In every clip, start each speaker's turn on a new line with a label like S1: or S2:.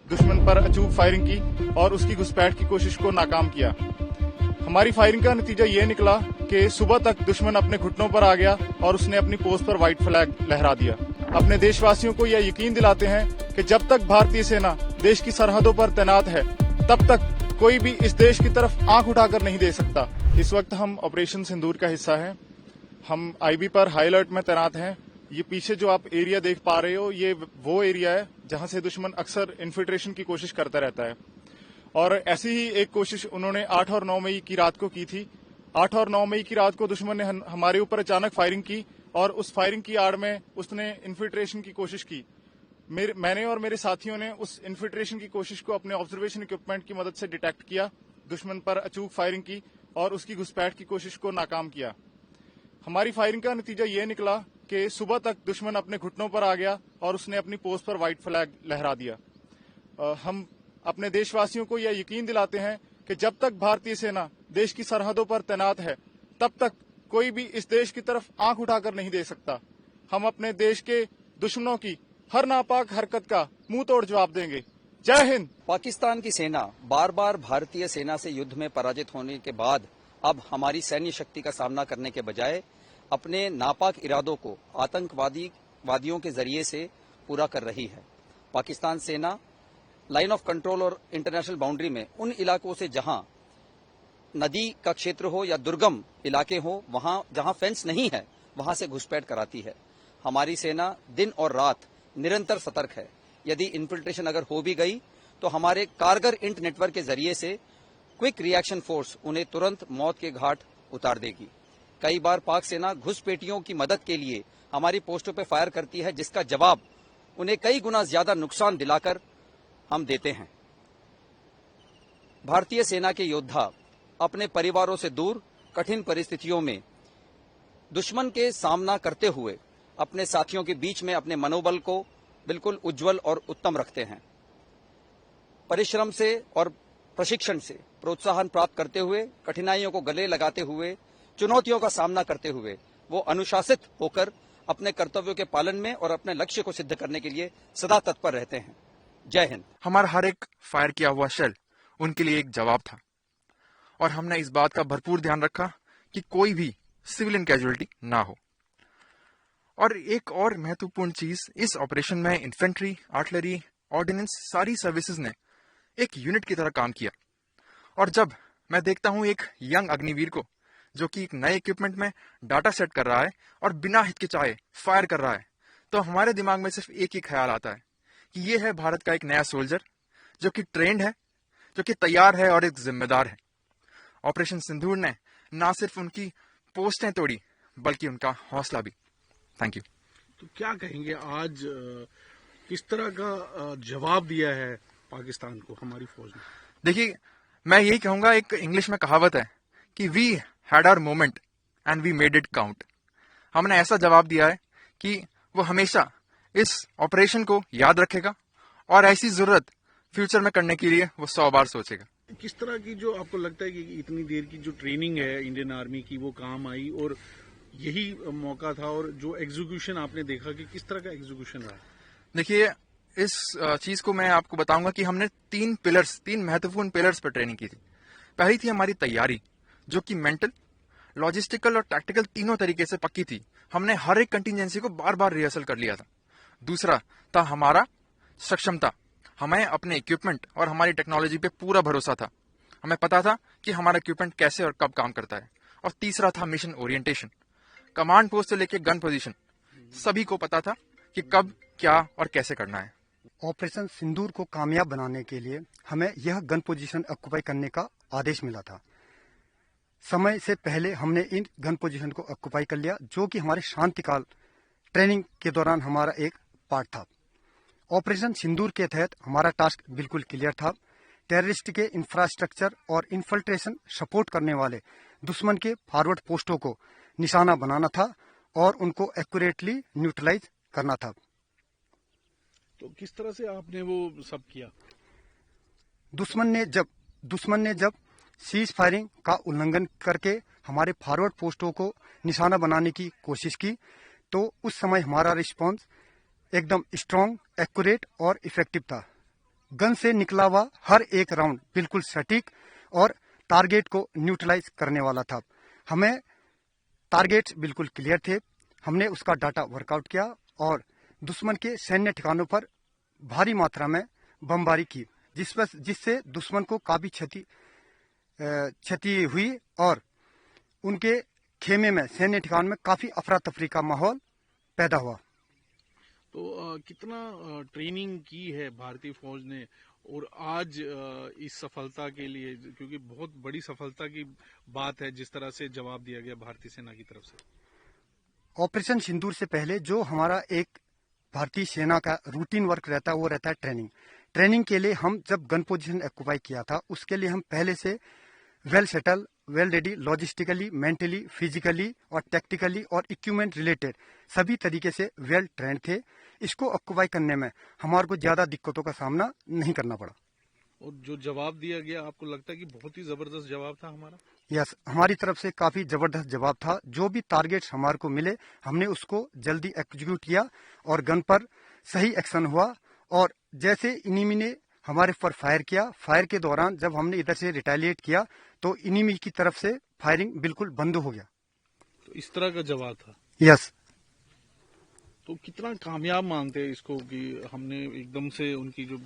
S1: दुश्मन पर अचूक फायरिंग की और उसकी घुसपैठ की कोशिश को नाकाम किया। हमारी फायरिंग का नतीजा ये निकला कि सुबह तक दुश्मन अपने घुटनों पर आ गया और उसने अपनी पोस्ट पर व्हाइट फ्लैग लहरा दिया। अपने देशवासियों को यह यकीन दिलाते हैं कि जब तक भारतीय सेना देश की सरहदों पर तैनात है, तब तक कोई भी इस देश की तरफ आंख उठाकर नहीं देख सकता। इस वक्त हम ऑपरेशन सिंदूर का हिस्सा हैं। हम आईबी पर हाई अलर्ट में तैनात हैं। ये पीछे जो आप एरिया देख पा रहे हो, ये वो एरिया है जहां से दुश्मन अक्सर इन्फिल्ट्रेशन की कोशिश करता रहता है। और ऐसी ही एक कोशिश उन्होंने 8 और 9 मई की रात को की थी। 8 और 9 मई की रात को दुश्मन ने हमारे ऊपर अचानक फायरिंग की और उस फायरिंग की आड़ में उसने इन्फिल्ट्रेशन की कोशिश की। मैंने और मेरे साथियों ने उस इन्फिल्ट्रेशन की कोशिश को अपने ऑब्जर्वेशन इक्विपमेंट की मदद से डिटेक्ट किया, दुश्मन पर अचूक फायरिंग की और उसकी घुसपैठ की कोशिश को नाकाम किया। हमारी फायरिंग का नतीजा ये निकला कि सुबह तक दुश्मन अपने घुटनों पर आ गया और उसने अपनी पोस्ट पर व्हाइट फ्लैग लहरा दिया। हम अपने देशवासियों को यह यकीन दिलाते हैं कि जब तक भारतीय सेना देश की सरहदों पर तैनात है, तब तक कोई भी इस देश की तरफ आंख उठाकर नहीं देख सकता। हम अपने देश के दुश्मनों की हर नापाक हरकत का मुंह तोड़ जवाब देंगे। जय हिंद।
S2: पाकिस्तान की सेना बार बार भारतीय सेना से युद्ध में पराजित होने के बाद अब हमारी सैन्य शक्ति का सामना करने के बजाय अपने नापाक इरादों को आतंकवादियों के जरिए से पूरा कर रही है। पाकिस्तान सेना लाइन ऑफ कंट्रोल और इंटरनेशनल बाउंड्री में उन इलाकों से जहां नदी का क्षेत्र हो या दुर्गम इलाके हो, वहां जहां फेंस नहीं है, वहां से घुसपैठ कराती है। हमारी सेना दिन और रात निरंतर सतर्क है। यदि इन्फिल्ट्रेशन अगर हो भी गई तो हमारे कारगर इंट नेटवर्क के जरिए से क्विक रिएक्शन फोर्स उन्हें तुरंत मौत के घाट उतार देगी। कई बार पाक सेना घुसपैठियों की मदद के लिए हमारी पोस्टों पर फायर करती है, जिसका जवाब उन्हें कई गुना ज्यादा नुकसान दिलाकर हम देते हैं। भारतीय सेना के योद्धा अपने परिवारों से दूर कठिन परिस्थितियों में दुश्मन के सामना करते हुए अपने साथियों के बीच में अपने मनोबल को बिल्कुल उज्जवल और उत्तम रखते हैं। परिश्रम से और प्रशिक्षण से प्रोत्साहन प्राप्त करते हुए, कठिनाइयों को गले लगाते हुए, चुनौतियों का सामना करते हुए वो अनुशासित होकर अपने कर्तव्यों के पालन में और अपने लक्ष्य को सिद्ध करने के लिए सदा तत्पर रहते हैं। जय हिंद।
S3: हमारा हर एक फायर किया हुआ शेल उनके लिए एक जवाब था और हमने इस बात का भरपूर ध्यान रखा कि कोई भी सिविलियन कैजुअलिटी ना हो। और एक और महत्वपूर्ण चीज, इस ऑपरेशन में इन्फेंट्री, आर्टिलरी, ऑर्डिनेंस, सारी सर्विसेज ने एक यूनिट की तरह काम किया। और जब मैं देखता हूं एक यंग अग्निवीर को जो कि एक नए इक्विपमेंट में डाटा सेट कर रहा है और बिना हिचकिचाए फायर कर रहा है, तो हमारे दिमाग में सिर्फ एक ही ख्याल आता है कि ये है भारत का एक नया सोल्जर जो कि ट्रेंड है, जो कि तैयार है और एक जिम्मेदार है। ऑपरेशन सिंदूर ने ना सिर्फ उनकी पोस्टें तोड़ी बल्कि उनका हौसला भी। Thank you.
S4: तो क्या कहेंगे आज किस तरह का जवाब दिया है पाकिस्तान को हमारी फौज ने?
S3: देखिए, मैं यही कहूंगा, एक इंग्लिश में कहावत है कि we had our moment and we made it count. हमने ऐसा जवाब दिया है कि वो हमेशा इस ऑपरेशन को याद रखेगा और ऐसी जरूरत फ्यूचर में करने के लिए वो 100 बार सोचेगा।
S4: किस तरह की जो आपको लगता है कि इतनी देर की जो ट्रेनिंग है इंडियन आर्मी की वो काम आई और यही मौका था, और जो एग्जीक्यूशन आपने देखा कि किस तरह का एग्जीक्यूशन रहा?
S3: देखिए, इस चीज को मैं आपको बताऊंगा कि हमने 3 महत्वपूर्ण पिलर्स पर ट्रेनिंग की थी। पहली थी हमारी तैयारी, जो कि मेंटल, लॉजिस्टिकल और टैक्टिकल तीनों तरीके से पक्की थी। हमने हर एक कंटिजेंसी को बार बार रिहर्सल कर लिया था। दूसरा था हमारा सक्षमता। हमें अपने इक्विपमेंट और हमारी टेक्नोलॉजी पे पूरा भरोसा था। हमें पता था कि हमारा इक्विपमेंट कैसे और कब काम करता है। और तीसरा था मिशन ओरिएंटेशन। कमांड पोस्ट से लेकर गन पोजीशन सभी को पता था कि कब, क्या और कैसे करना है।
S5: ऑपरेशन सिंदूर को कामयाब बनाने के लिए हमें यह गन पोजीशन ऑक्युपाई करने का आदेश मिला था। समय से पहले हमने इन गन पोजीशन को ऑक्युपाई कर लिया, जो कि हमारे शांतिकाल ट्रेनिंग के दौरान हमारा एक पार्ट था। ऑपरेशन सिंदूर के तहत हमारा टास्क बिल्कुल क्लियर था। टेररिस्ट के इंफ्रास्ट्रक्चर और इन्फिल्ट्रेशन सपोर्ट करने वाले दुश्मन के फॉरवर्ड पोस्टों को निशाना बनाना था और उनको एक्यूरेटली न्यूट्रलाइज करना था।
S4: तो किस तरह से आपने वो सब किया?
S5: दुश्मन ने जब सीज फायरिंग का उल्लंघन करके हमारे फॉरवर्ड पोस्टों को निशाना बनाने की कोशिश की, तो उस समय हमारा रिस्पांस एकदम स्ट्रांग, एक्यूरेट और इफेक्टिव था। गन से निकला हुआ हर एक राउंड बिल्कुल सटीक और टारगेट को न्यूट्रलाइज करने वाला था। हमें टारगेट्स बिल्कुल क्लियर थे। हमने उसका डाटा वर्कआउट किया और दुश्मन के सैन्य ठिकानों पर भारी मात्रा में बमबारी की, जिससे दुश्मन को काफी क्षति हुई और उनके खेमे में, सैन्य ठिकान में काफी अफरा तफरी का माहौल पैदा हुआ।
S4: तो कितना ट्रेनिंग की है भारतीय फौज ने और आज इस सफलता के लिए, क्योंकि बहुत बड़ी सफलता की बात है जिस तरह से जवाब दिया गया भारतीय सेना की तरफ से।
S5: ऑपरेशन सिंदूर से पहले जो हमारा एक भारतीय सेना का रूटीन वर्क रहता है वो रहता है ट्रेनिंग। ट्रेनिंग के लिए हम जब गन पोजीशन ऑक्यूपाई किया था उसके लिए हम पहले से well settle, well ready, logistically, mentally, physically और टेक्टिकली और इक्विपमेंट रिलेटेड सभी तरीके से वेल ट्रेंड थे। इसको ऑक्यूपाई करने में हमारे को ज्यादा दिक्कतों का सामना नहीं करना पड़ा।
S4: और जो जवाब दिया गया, आपको लगता है कि बहुत ही जबरदस्त जवाब था हमारा?
S5: यस, हमारी तरफ से काफी जबरदस्त जवाब था। जो भी टारगेट्स हमारे को मिले हमने उसको जल्दी एग्जीक्यूट किया और गन पर सही एक्शन हुआ। और जैसे इनिमी ने हमारे पर फायर किया, फायर के दौरान जब हमने इधर से रिटेलिएट किया तो इनिमी की तरफ से फायरिंग बिल्कुल बंद हो गया।
S4: तो इस तरह का जवाब था।
S5: यस।
S4: तो कितना कामयाब मानते हैं इसको कि हमने एकदम से उनकी जो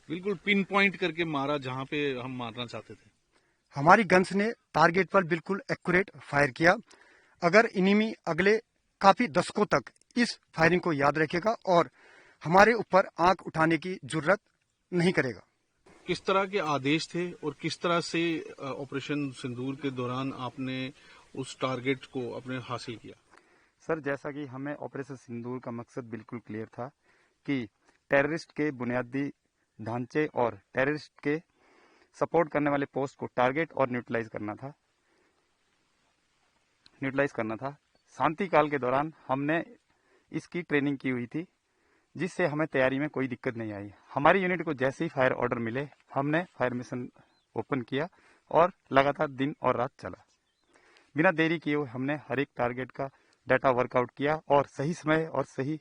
S4: बिल्कुल पिन पॉइंट करके मारा जहां पे हम मारना चाहते थे?
S5: हमारी गन्स ने टारगेट पर बिल्कुल एक्यूरेट फायर किया। अगर इनिमी अगले काफी दशकों तक इस फायरिंग को याद रखेगा और हमारे ऊपर आंख उठाने की जरूरत नहीं करेगा।
S4: किस तरह के आदेश थे और किस तरह से ऑपरेशन सिंदूर के दौरान आपने उस टारगेट को अपने हासिल किया?
S6: सर, जैसा कि हमें ऑपरेशन सिंदूर का मकसद बिल्कुल क्लियर था कि टेररिस्ट के बुनियादी ढांचे और टेररिस्ट के सपोर्ट करने वाले पोस्ट को टारगेट और न्यूट्रलाइज करना था। शांति काल के दौरान हमने इसकी ट्रेनिंग की हुई थी, जिससे हमें तैयारी में कोई दिक्कत नहीं आई। हमारी यूनिट को जैसे ही फायर ऑर्डर मिले हमने फायर मिशन ओपन किया और लगातार दिन और रात चला। बिना देरी किए हुए हमने हर एक टारगेट का डाटा वर्कआउट किया और सही समय और सही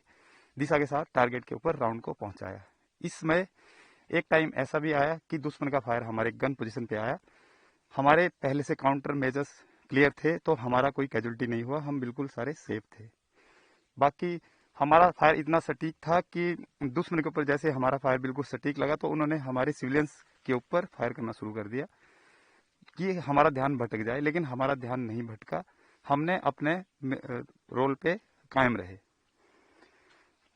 S6: दिशा के साथ टारगेट के ऊपर राउंड को पहुंचाया। इस समय एक टाइम ऐसा भी आया कि दुश्मन का फायर हमारे गन पोजीशन पे आया। हमारे पहले से काउंटर मेजर्स क्लियर थे तो हमारा कोई कैजुअलिटी नहीं हुआ, हम बिल्कुल सारे सेफ थे। बाकी हमारा फायर इतना सटीक था कि दुश्मन के ऊपर जैसे हमारा फायर बिल्कुल सटीक लगा तो उन्होंने हमारे सिविलियंस के ऊपर फायर करना शुरू कर दिया कि हमारा ध्यान भटक जाए, लेकिन हमारा ध्यान नहीं भटका। हमने अपने रोल पे कायम रहे।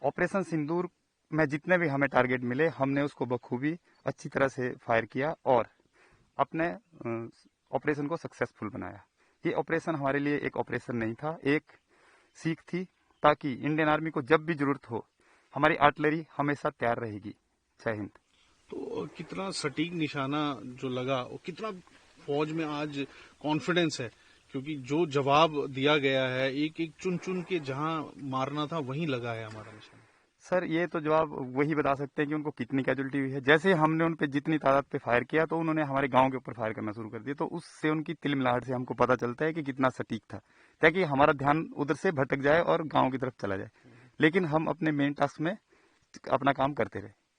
S6: ऑपरेशन सिंदूर में जितने भी हमें टारगेट मिले हमने उसको बखूबी अच्छी तरह से फायर किया और अपने ऑपरेशन को सक्सेसफुल बनाया। ये ऑपरेशन हमारे लिए एक ऑपरेशन नहीं था, एक सीख थी, ताकि इंडियन आर्मी को जब भी जरूरत हो हमारी आर्टिलरी हमेशा तैयार रहेगी। जय हिंद।
S4: तो कितना सटीक निशाना जो लगा और कितना फौज में आज कॉन्फिडेंस है, क्योंकि जो जवाब दिया गया है एक एक चुन चुन के जहां मारना था वहीं लगा है हमारा निशाना।
S6: सर, ये तो जवाब वही बता सकते हैं कि उनको कितनी कैजुअलिटी हुई है। जैसे हमने उन पे जितनी तादाद पे फायर किया तो उन्होंने हमारे गांव के ऊपर फायर करना शुरू कर दिया, तो उससे उनकी तिलमिलाहट से हमको पता चलता है कि कितना सटीक था, ताकि हमारा ध्यान उधर से भटक जाए और गांव की तरफ चला जाए। लेकिन हम अपने मेन टास्क में अपना काम करते रहे।